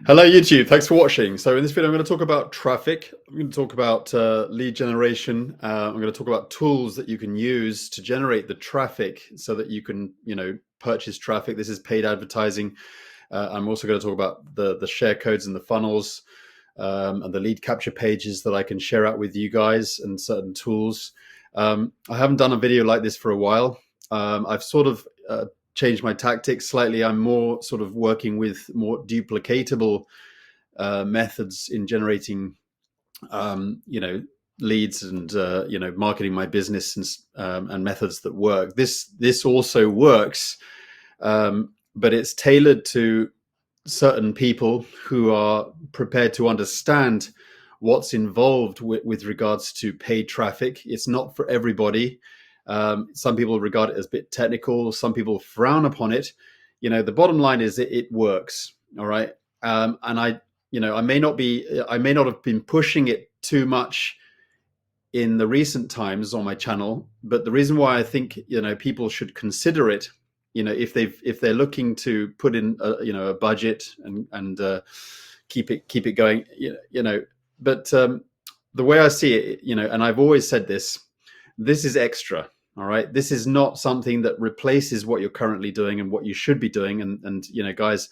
Hello YouTube, thanks for watching. So in this video I'm going to talk about traffic, I'm going to talk about lead generation, I'm going to talk about tools that you can use to generate the traffic so that you can, purchase traffic. This is paid advertising. I'm also going to talk about the share codes and the funnels and the lead capture pages that I can share out with you guys and certain tools. I haven't done a video like this for a while. I've sort of changed my tactics slightly. I'm more sort of working with more duplicatable methods in generating, leads and marketing my business and methods that work. This also works, but it's tailored to certain people who are prepared to understand what's involved with regards to paid traffic. It's not for everybody. Some people regard it as a bit technical. Some people frown upon it. The bottom line is that it works. All right. And I may not have been pushing it too much in the recent times on my channel, but the reason why I think, people should consider it, if they're looking to put in a budget and keep it going, but the way I see it, and I've always said this is extra. All right. This is not something that replaces what you're currently doing and what you should be doing. And guys,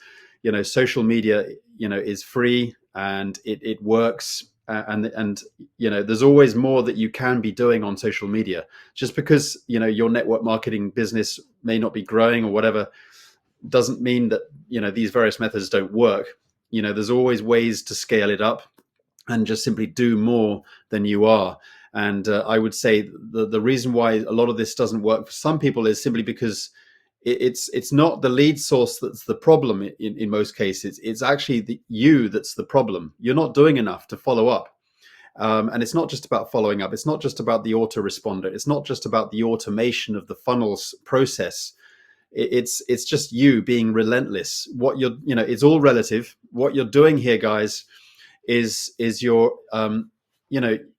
social media, is free and it works. And there's always more that you can be doing on social media. Just because, your network marketing business may not be growing or whatever, doesn't mean that, these various methods don't work. There's always ways to scale it up and just simply do more than you are. And I would say the reason why a lot of this doesn't work for some people is simply because it's not the lead source that's the problem in most cases. It's actually you that's the problem. You're not doing enough to follow up. And it's not just about following up. It's not just about the autoresponder. It's not just about the automation of the funnels process. It's just you being relentless. What you're, it's all relative. What you're doing here, guys, is your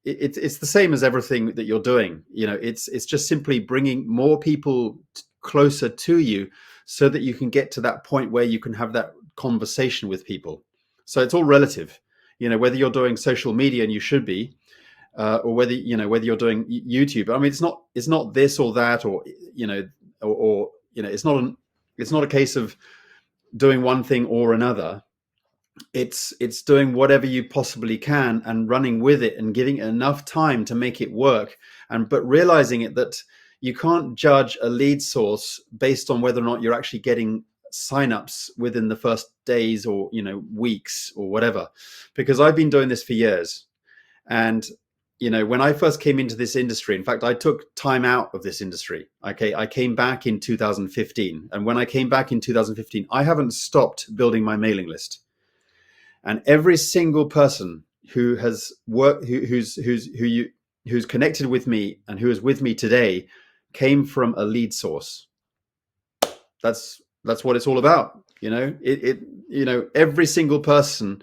it's the same as everything that you're doing. It's just simply bringing more people closer to you so that you can get to that point where you can have that conversation with people. So it's all relative, whether you're doing social media, and you should be, or whether you're doing YouTube. I mean, it's not this or that, or it's not a case of doing one thing or another. It's doing whatever you possibly can and running with it and giving it enough time to make it work, but realizing it that you can't judge a lead source based on whether or not you're actually getting signups within the first days or weeks or whatever. Because I've been doing this for years, and when I first came into this industry, in fact, I took time out of this industry. Okay, I came back in 2015, and when I came back in 2015, I haven't stopped building my mailing list. And every single person who has worked, who's connected with me and who is with me today, came from a lead source. That's what it's all about. Every single person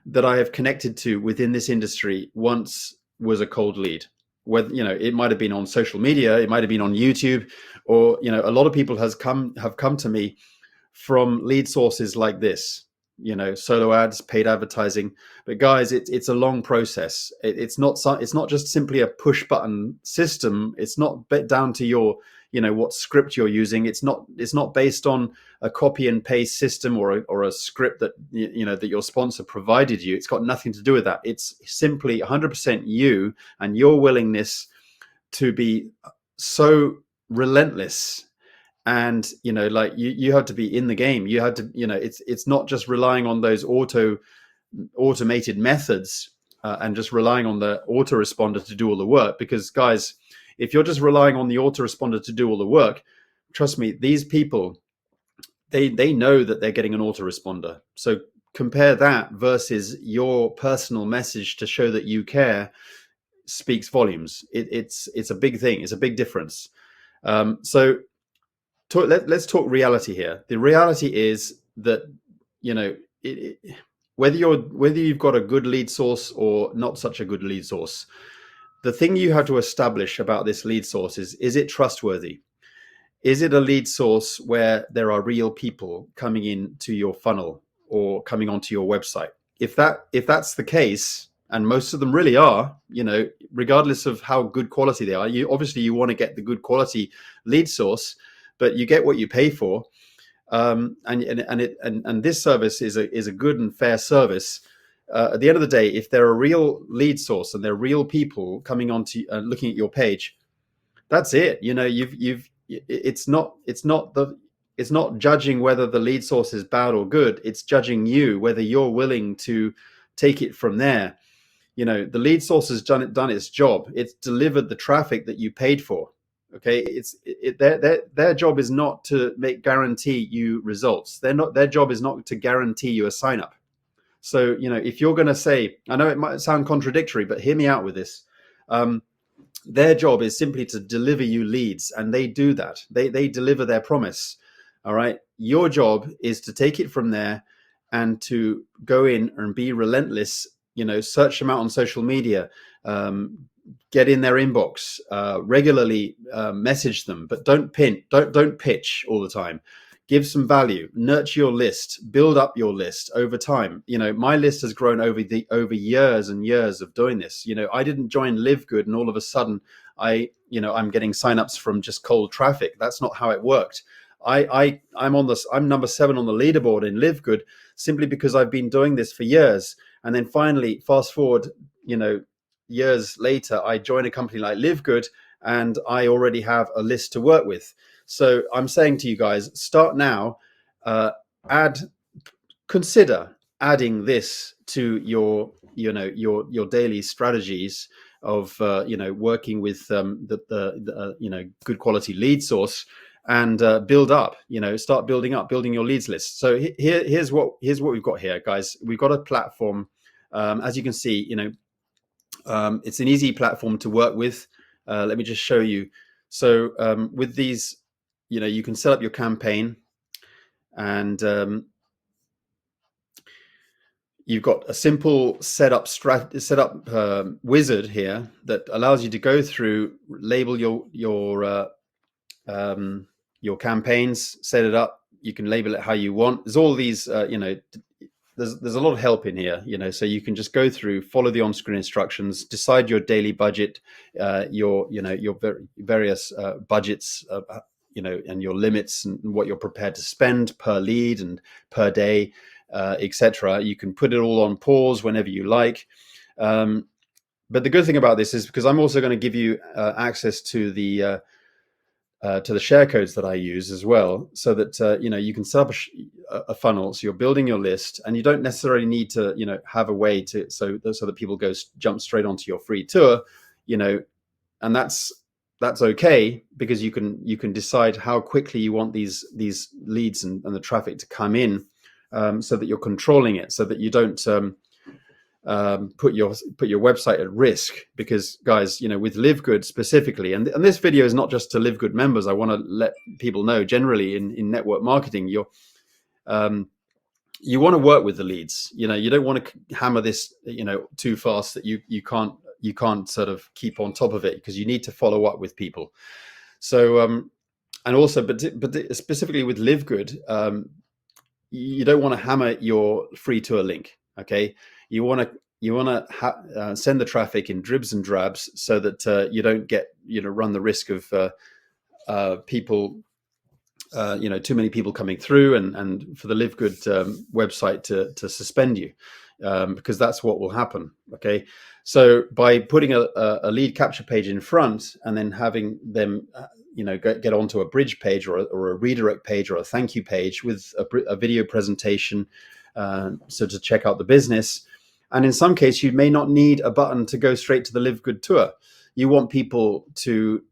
that I have connected to within this industry once was a cold lead. Whether it might have been on social media, it might have been on YouTube, or a lot of people have come to me from lead sources like this. Solo ads, paid advertising. But guys, it's a long process. It's not just simply a push button system. It's not down to your, what script you're using. It's not based on a copy and paste system or a script that, that your sponsor provided you. It's got nothing to do with that. It's simply 100% you and your willingness to be so relentless. And you have to be in the game. You have to, it's not just relying on those automated methods and just relying on the autoresponder to do all the work. Because guys, if you're just relying on the autoresponder to do all the work, trust me, these people, they know that they're getting an autoresponder. So compare that versus your personal message to show that you care speaks volumes. It's a big thing. It's a big difference. Let's talk reality here. The reality is that whether you've got a good lead source or not such a good lead source, the thing you have to establish about this lead source is it trustworthy? Is it a lead source where there are real people coming in to your funnel? or coming onto your website. If that's the case, and most of them really are, regardless of how good quality they are, you want to get the good quality lead source, but you get what you pay for. And this service is a good and fair service. At the end of the day, if they're a real lead source and they're real people coming onto looking at your page, that's it. It's not judging whether the lead source is bad or good. It's judging you, whether you're willing to take it from there. The lead source has done its job. It's delivered the traffic that you paid for. Okay, their job is not to guarantee you results. Their job is not to guarantee you a sign up. So if you're going to say, I know it might sound contradictory, but hear me out with this. Their job is simply to deliver you leads, and they do that. They deliver their promise. All right. Your job is to take it from there and to go in and be relentless. Search them out on social media, get in their inbox, regularly message them, but don't pitch all the time. Give some value, nurture your list, build up your list over time. My list has grown over years and years of doing this. I didn't join LiveGood and all of a sudden I'm getting signups from just cold traffic. That's not how it worked. I'm number 7 on the leaderboard in LiveGood simply because I've been doing this for years. And then finally, fast forward, years later, I join a company like LiveGood and I already have a list to work with. So I'm saying to you guys, start now, consider adding this to your daily strategies of, working with the good quality lead source, and build up, start building your leads list. So here's what we've got here, guys. We've got a platform. As you can see, it's an easy platform to work with. Let me just show you. So with these, you can set up your campaign, and you've got a simple setup wizard here that allows you to go through, label your campaigns, set it up. You can label it how you want. There's all these, there's a lot of help in here, so you can just go through, follow the on-screen instructions, decide your daily budget, your various budgets, and your limits and what you're prepared to spend per lead and per day, etc. You can put it all on pause whenever you like. But the good thing about this is, because I'm also going to give you access to the share codes that I use as well, so that you can set up a funnel. So you're building your list, and you don't necessarily need to have a way to so that people jump straight onto your free tour, and that's okay, because you can decide how quickly you want these leads and the traffic to come in, so that you're controlling it, so that you don't put your website at risk. Because guys, with LiveGood specifically, and this video is not just to LiveGood members. I want to let people know generally in network marketing, you want to work with the leads. You don't want to hammer this too fast that you can't sort of keep on top of it, because you need to follow up with people. So and also, but specifically with LiveGood, you don't want to hammer your free tour link. Okay, you want to send the traffic in dribs and drabs, so that you don't get run the risk of people, too many people coming through, and for the LiveGood website to suspend you, because that's what will happen. Okay, so by putting a lead capture page in front, and then having them get onto a bridge page, or a redirect page, or a thank you page with a video presentation, so to check out the business. And in some case, you may not need a button to go straight to the LiveGood tour. You want people to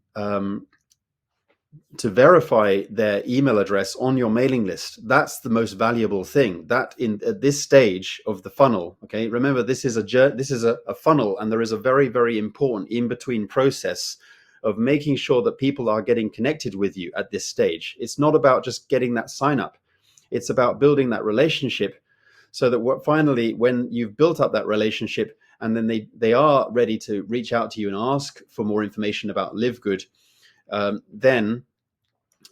verify their email address on your mailing list. That's the most valuable thing. That at this stage of the funnel. Okay, remember, this is a funnel, and there is a very, very important in between process of making sure that people are getting connected with you at this stage. It's not about just getting that sign up. It's about building that relationship, so that finally, when you've built up that relationship, and then they are ready to reach out to you and ask for more information about LiveGood, then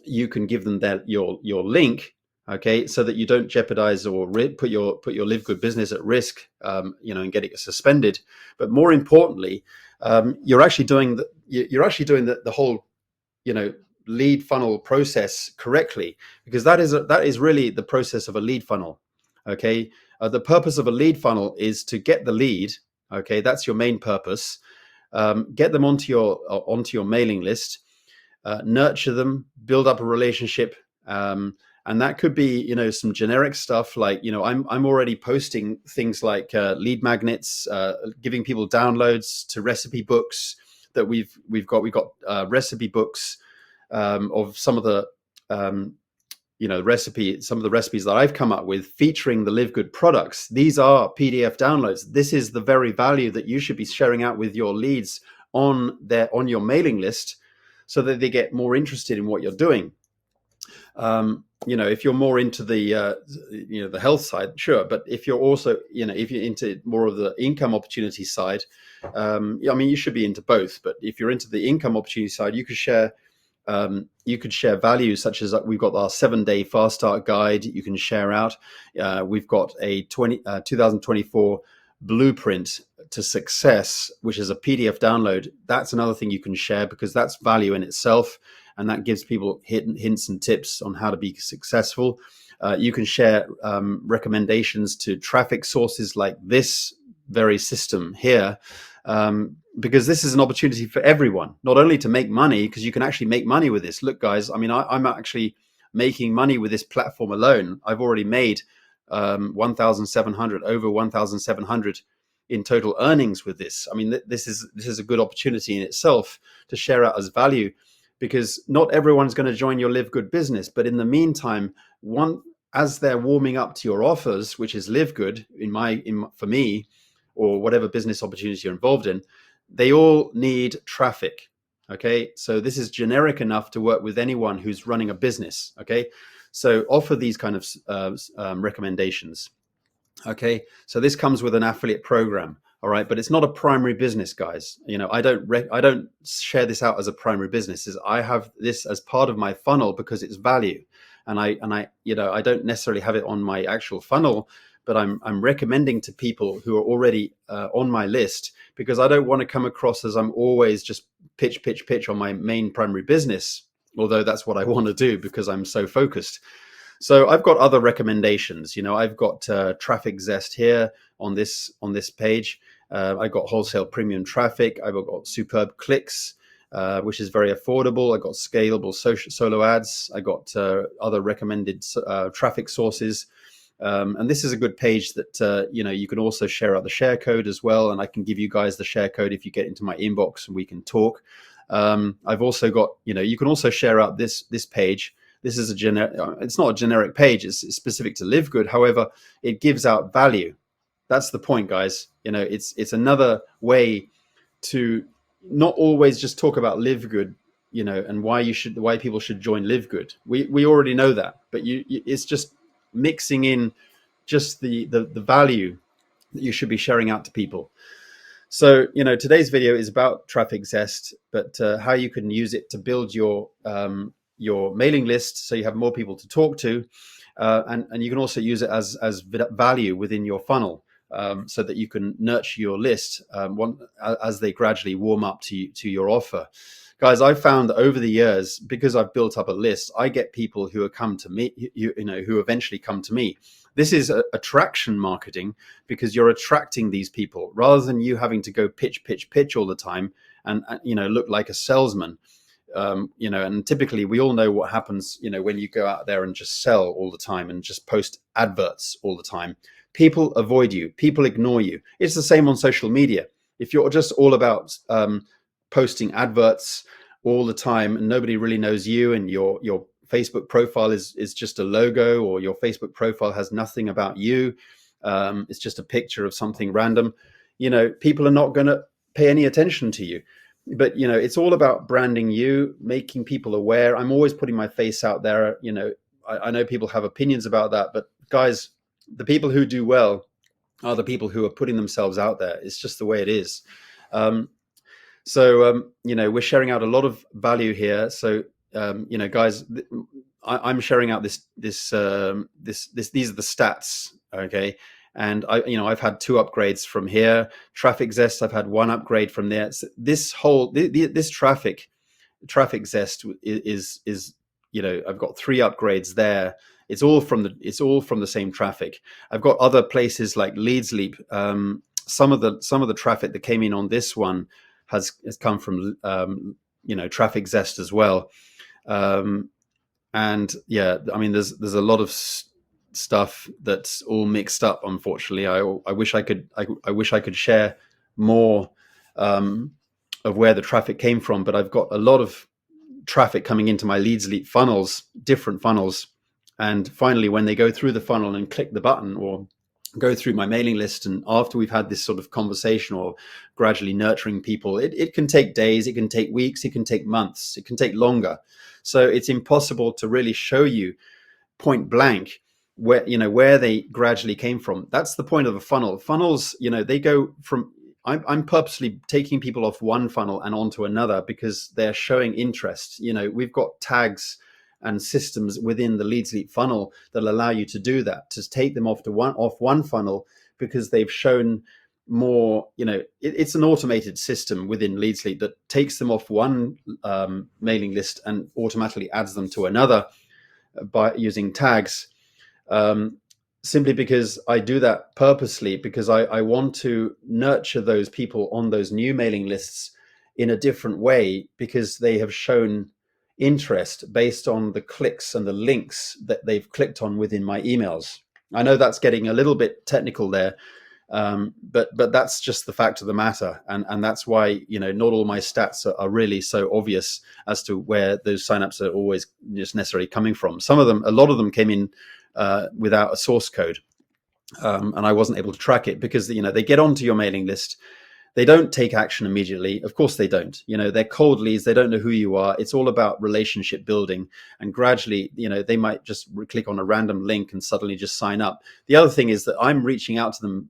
you can give them your link, okay, so that you don't jeopardize or put your LiveGood business at risk, and get it suspended. But more importantly, you're actually doing the whole, lead funnel process correctly, because that is really the process of a lead funnel. Okay, the purpose of a lead funnel is to get the lead. Okay, that's your main purpose. Get them onto your mailing list, nurture them, build up a relationship. And that could be, some generic stuff like, I'm already posting things like lead magnets, giving people downloads to recipe books that we've got recipe books of some of the some of the recipes that I've come up with featuring the LiveGood products. These are PDF downloads. This is the very value that you should be sharing out with your leads on your mailing list, so that they get more interested in what you're doing. If you're more into the health side, sure, but if you're also, if you're into more of the income opportunity side, you should be into both. But if you're into the income opportunity side, you could share values such as we've got our 7-day fast start guide. You can share out. We've got a 2024 blueprint to success, which is a PDF download. That's another thing you can share, because that's value in itself, and that gives people hints and tips on how to be successful. You can share recommendations to traffic sources like this very system here, because this is an opportunity for everyone, not only to make money, because you can actually make money with this. Look, guys, I'm actually making money with this platform alone. I've already made over 1,700 in total earnings with this. This is a good opportunity in itself to share out as value, because not everyone's going to join your LiveGood business. But in the meantime, as they're warming up to your offers, which is LiveGood for me, or whatever business opportunities you're involved in, they all need traffic. Okay, so this is generic enough to work with anyone who's running a business. Okay, so offer these kind of recommendations. Okay, so this comes with an affiliate program. All right, but it's not a primary business, guys. I don't share this out as a primary business. I have this as part of my funnel because it's value, and I don't necessarily have it on my actual funnel, but I'm recommending to people who are already on my list, because I don't want to come across as I'm always just pitch on my main primary business, although that's what I want to do because I'm so focused. So I've got other recommendations. I've got traffic Zest here on this page. I got wholesale premium traffic. I've got superb clicks, which is very affordable. I got scalable solo ads. I got other recommended traffic sources. And this is a good page that, you can also share out the share code as well. And I can give you guys the share code if you get into my inbox and we can talk. I've also got, you can also share out this page. This is it's not a generic page. It's specific to LiveGood. However, it gives out value. That's the point, guys. It's another way to not always just talk about LiveGood, and why people should join LiveGood. We already know that, but it's just mixing in just the value that you should be sharing out to people. So, today's video is about traffic Zest, but how you can use it to build your mailing list so you have more people to talk to, and you can also use it as value within your funnel, so that you can nurture your list as they gradually warm up to your offer. Guys, I've found that over the years, because I've built up a list, I get people who have come to me, who eventually come to me. This is attraction marketing, because you're attracting these people rather than you having to go pitch all the time and look like a salesman. And typically we all know what happens, when you go out there and just sell all the time and just post adverts all the time. People avoid you. People ignore you. It's the same on social media. If you're just all about posting adverts all the time and nobody really knows you, and your Facebook profile is just a logo, or your Facebook profile has nothing about you, it's just a picture of something random, people are not going to pay any attention to you. But it's all about branding you, making people aware. I'm always putting my face out there. I know people have opinions about that, but guys, the people who do well are the people who are putting themselves out there. It's just the way it is. So we're sharing out a lot of value here. So guys, I'm sharing out these are the stats, okay? And I've had 2 upgrades from here. Traffic Zest, I've had 1 upgrade from there. So this traffic Zest is I've got 3 upgrades there. It's all from the same traffic. I've got other places like LeadsLeap. Some of the traffic that came in on this one has come from Traffic Zest as well. And yeah, I mean, there's a lot of stuff that's all mixed up. Unfortunately, I wish I could share more of where the traffic came from, but I've got a lot of traffic coming into my LeadsLeap funnels, different funnels, and finally, when they go through the funnel and click the button or go through my mailing list, and after we've had this sort of conversation or gradually nurturing people, it can take days, it can take weeks, it can take months, it can take longer. So it's impossible to really show you point blank where they gradually came from. That's the point of a funnel. Funnels, they go from, I'm purposely taking people off one funnel and onto another because they're showing interest. We've got tags and systems within the LeadsLeap funnel that allow you to do that, to take them off one funnel because they've shown more. It's an automated system within LeadsLeap that takes them off one mailing list and automatically adds them to another by using tags. Simply because I do that purposely, because I want to nurture those people on those new mailing lists in a different way, because they have shown interest based on the clicks and the links that they've clicked on within my emails. I know that's getting a little bit technical there, but that's just the fact of the matter, and that's why not all my stats are really so obvious as to where those signups are always just necessarily coming from. A lot of them came in without a source code, and I wasn't able to track it because they get onto your mailing list. They don't take action immediately. Of course they don't. They're cold leads. They don't know who you are. It's all about relationship building. And gradually, they might just click on a random link and suddenly just sign up. The other thing is that I'm reaching out to them.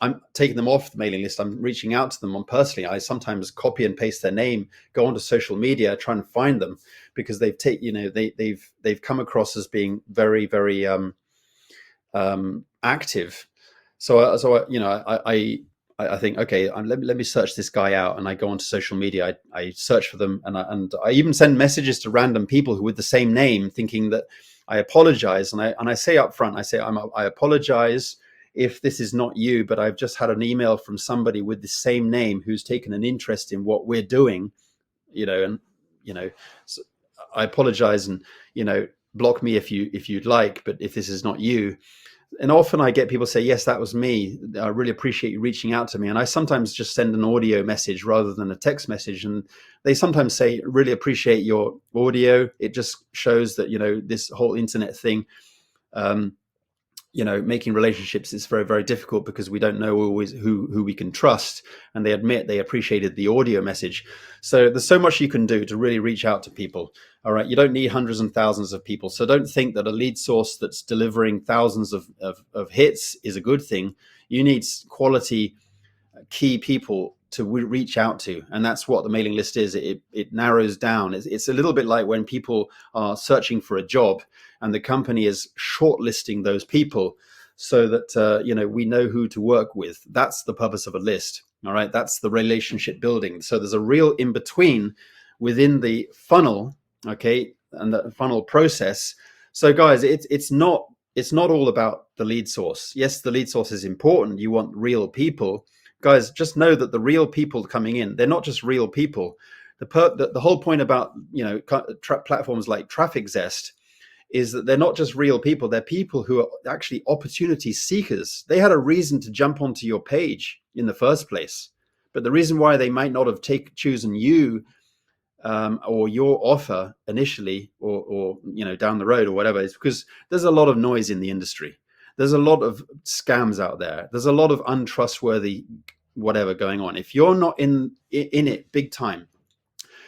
I'm taking them off the mailing list. I'm reaching out to them on personally. I sometimes copy and paste their name, go onto social media, try and find them because they've come across as being very, very active. I think, okay, let me search this guy out, and I go onto social media. I search for them, and I even send messages to random people who with the same name, thinking that I apologize, and I say up front, I apologize if this is not you, but I've just had an email from somebody with the same name who's taken an interest in what we're doing, so I apologize, and block me if you'd like, but if this is not you. And often I get people say, yes, that was me. I really appreciate you reaching out to me. And I sometimes just send an audio message rather than a text message. And they sometimes say, really appreciate your audio. It just shows that, this whole internet thing, making relationships is very, very difficult because we don't know always who we can trust. And they admit they appreciated the audio message. So there's so much you can do to really reach out to people. All right. You don't need hundreds and thousands of people. So don't think that a lead source that's delivering thousands of hits is a good thing. You need quality key people to reach out to. And that's what the mailing list is. It narrows down. It's a little bit like when people are searching for a job and the company is shortlisting those people so that, we know who to work with. That's the purpose of a list. All right. That's the relationship building. So there's a real in between within the funnel. Okay. And the funnel process. So guys, it's not all about the lead source. Yes, the lead source is important. You want real people. Guys, just know that the real people coming in, they're not just real people. The whole point about platforms like Traffic Zest is that they're not just real people. They're people who are actually opportunity seekers. They had a reason to jump onto your page in the first place, but the reason why they might not have chosen you or your offer initially, or down the road or whatever, is because there's a lot of noise in the industry. There's a lot of scams out there. There's a lot of untrustworthy whatever going on. If you're not in it big time,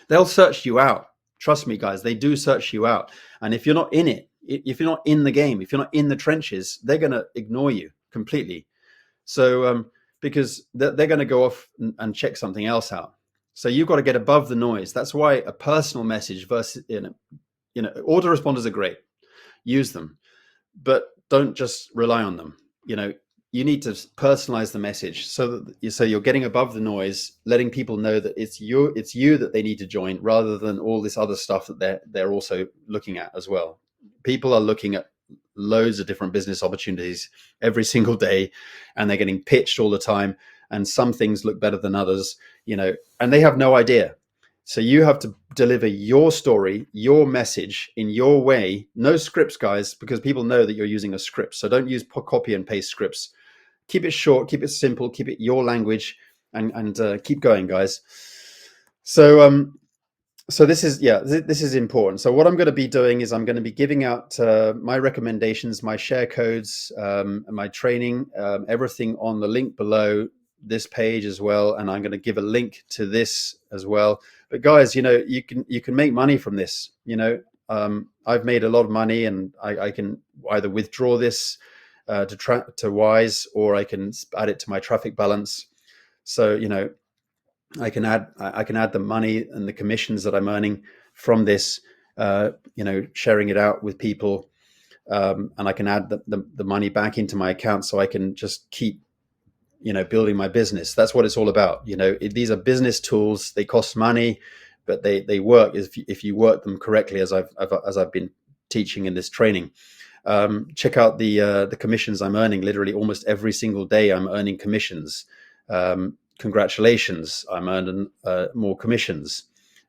they'll search you out. Trust me, guys, they do search you out. And if you're not in it, if you're not in the game, if you're not in the trenches, they're going to ignore you completely. So because they're going to go off and check something else out. So you've got to get above the noise. That's why a personal message versus autoresponders are great. Use them, but don't just rely on them. You need to personalize the message so that you're getting above the noise, letting people know that it's you that they need to join, rather than all this other stuff that they're also looking at as well. People are looking at loads of different business opportunities every single day, and they're getting pitched all the time. And some things look better than others, and they have no idea. So you have to deliver your story, your message in your way. No scripts, guys, because people know that you're using a script. So don't use copy and paste scripts. Keep it short, keep it simple, keep it your language, and keep going, guys. So this is important. So what I'm going to be doing is I'm going to be giving out my recommendations, my share codes, and my training, everything on the link below this page as well. And I'm going to give a link to this as well. But guys, you can make money from this. I've made a lot of money, and I can either withdraw this to Wise, or I can add it to my traffic balance. So I can add the money and the commissions that I'm earning from this, sharing it out with people, and I can add the money back into my account, so I can just keep building my business. That's what it's all about. These are business tools. They cost money, but they work if you work them correctly, as I've been teaching in this training. Check out the commissions I'm earning. Literally almost every single day I'm earning commissions. Congratulations, I'm earning more commissions.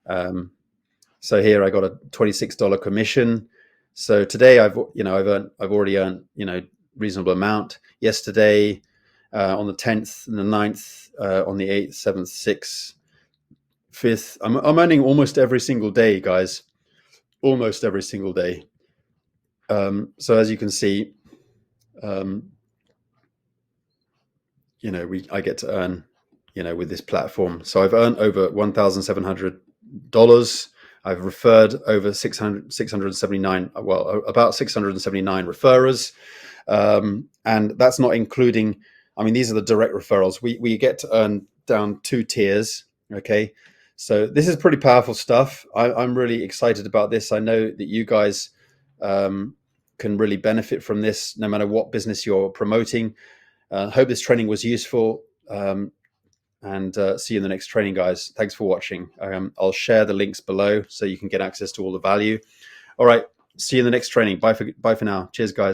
So here I got a $26 commission. So today I've already earned reasonable amount. Yesterday, on the 10th and the 9th, on the 8th, 7th, 6th, 5th, I'm earning almost every single day, guys. Almost every single day. So as you can see, I get to earn, with this platform. So I've earned over $1,700. I've referred over 679, about 679 referrers. And that's not including, these are the direct referrals. We get to earn down 2 tiers. Okay. So this is pretty powerful stuff. I'm really excited about this. I know that you guys can really benefit from this, no matter what business you're promoting. Hope this training was useful. And see you in the next training, guys. Thanks for watching. I'll share the links below so you can get access to all the value. All right. See you in the next training. Bye for now. Cheers, guys.